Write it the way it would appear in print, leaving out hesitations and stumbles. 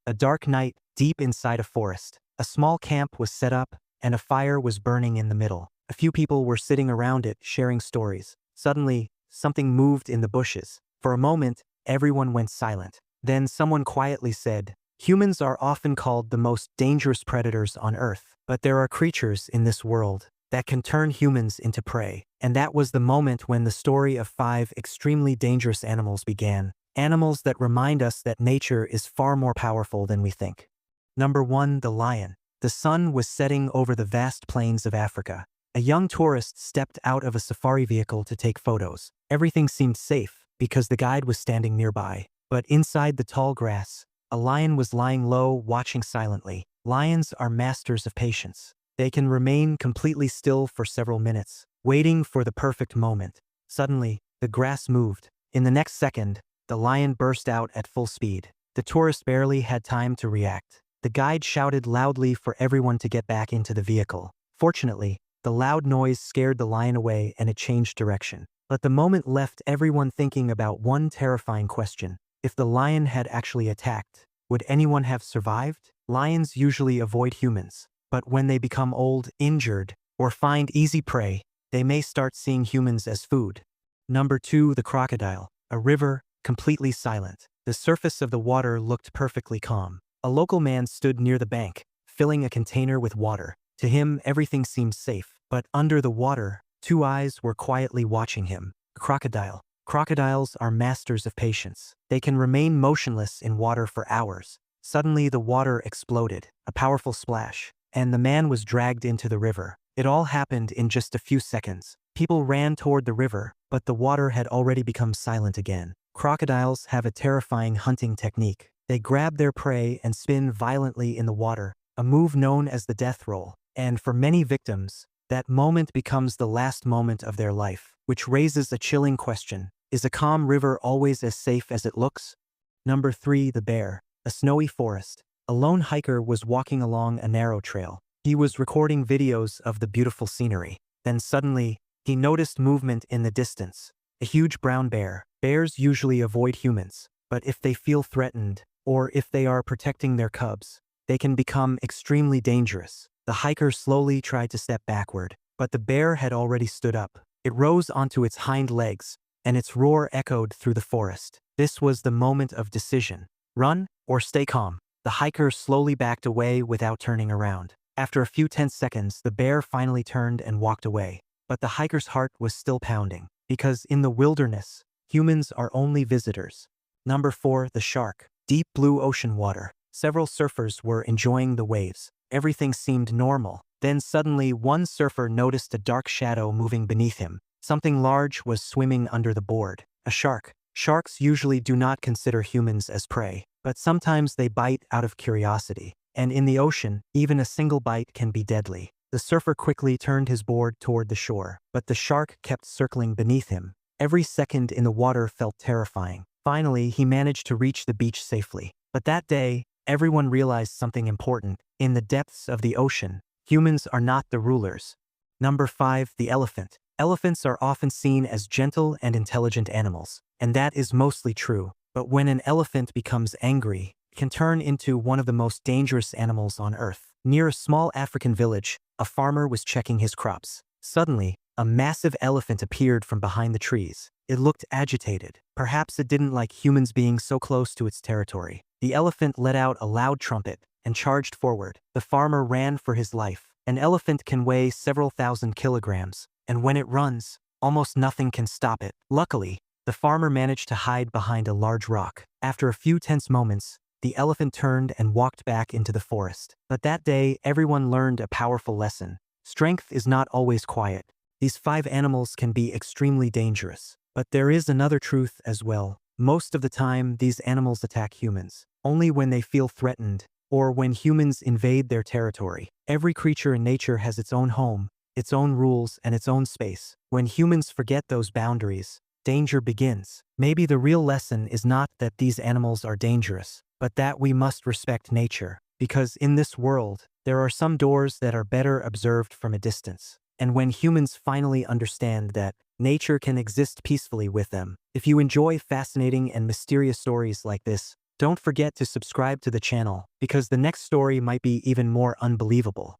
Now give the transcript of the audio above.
A dark night, deep inside a forest. A small camp was set up, and a fire was burning in the middle. A few people were sitting around it, sharing stories. Suddenly, something moved in the bushes. For a moment, everyone went silent. Then someone quietly said, "Humans are often called the most dangerous predators on Earth, but there are creatures in this world that can turn humans into prey." And that was the moment when the story of 5 extremely dangerous animals began. Animals that remind us that nature is far more powerful than we think. Number 1. The lion. The sun was setting over the vast plains of Africa. A young tourist stepped out of a safari vehicle to take photos. Everything seemed safe because the guide was standing nearby. But inside the tall grass, a lion was lying low, watching silently. Lions are masters of patience. They can remain completely still for several minutes, waiting for the perfect moment. Suddenly, the grass moved. In the next second, the lion burst out at full speed. The tourist barely had time to react. The guide shouted loudly for everyone to get back into the vehicle. Fortunately, the loud noise scared the lion away and it changed direction. But the moment left everyone thinking about one terrifying question. If the lion had actually attacked, would anyone have survived? Lions usually avoid humans, but when they become old, injured, or find easy prey, they may start seeing humans as food. Number 2. The crocodile. A river, completely silent. The surface of the water looked perfectly calm. A local man stood near the bank, filling a container with water. To him, everything seemed safe. But under the water, 2 eyes were quietly watching him. A crocodile. Crocodiles are masters of patience. They can remain motionless in water for hours. Suddenly, the water exploded, a powerful splash, and the man was dragged into the river. It all happened in just a few seconds. People ran toward the river, but the water had already become silent again. Crocodiles have a terrifying hunting technique. They grab their prey and spin violently in the water, a move known as the death roll. And for many victims, that moment becomes the last moment of their life, which raises a chilling question. Is a calm river always as safe as it looks? Number 3. The bear. A snowy forest. A lone hiker was walking along a narrow trail. He was recording videos of the beautiful scenery. Then suddenly, he noticed movement in the distance. A huge brown bear. Bears usually avoid humans, but if they feel threatened, or if they are protecting their cubs, they can become extremely dangerous. The hiker slowly tried to step backward, but the bear had already stood up. It rose onto its hind legs, and its roar echoed through the forest. This was the moment of decision. Run or stay calm. The hiker slowly backed away without turning around. After a few tense seconds, the bear finally turned and walked away. But the hiker's heart was still pounding, because in the wilderness, humans are only visitors. Number 4. The shark. Deep blue ocean water. Several surfers were enjoying the waves. Everything seemed normal. Then suddenly one surfer noticed a dark shadow moving beneath him. Something large was swimming under the board. A shark. Sharks usually do not consider humans as prey, but sometimes they bite out of curiosity. And in the ocean, even a single bite can be deadly. The surfer quickly turned his board toward the shore, but the shark kept circling beneath him. Every second in the water felt terrifying. Finally, he managed to reach the beach safely. But that day, everyone realized something important. In the depths of the ocean, humans are not the rulers. Number 5. The elephant. Elephants are often seen as gentle and intelligent animals, and that is mostly true. But when an elephant becomes angry, it can turn into one of the most dangerous animals on Earth. Near a small African village, a farmer was checking his crops. Suddenly, a massive elephant appeared from behind the trees. It looked agitated. Perhaps it didn't like humans being so close to its territory. The elephant let out a loud trumpet and charged forward. The farmer ran for his life. An elephant can weigh several thousand kilograms, and when it runs, almost nothing can stop it. Luckily, the farmer managed to hide behind a large rock. After a few tense moments, the elephant turned and walked back into the forest. But that day, everyone learned a powerful lesson. Strength is not always quiet. These 5 animals can be extremely dangerous. But there is another truth as well. Most of the time, these animals attack humans only when they feel threatened or when humans invade their territory. Every creature in nature has its own home, its own rules, and its own space. When humans forget those boundaries, danger begins. Maybe the real lesson is not that these animals are dangerous, but that we must respect nature. Because in this world, there are some doors that are better observed from a distance. And when humans finally understand that nature can exist peacefully with them. If you enjoy fascinating and mysterious stories like this, Don't forget to subscribe to the channel because the next story might be even more unbelievable.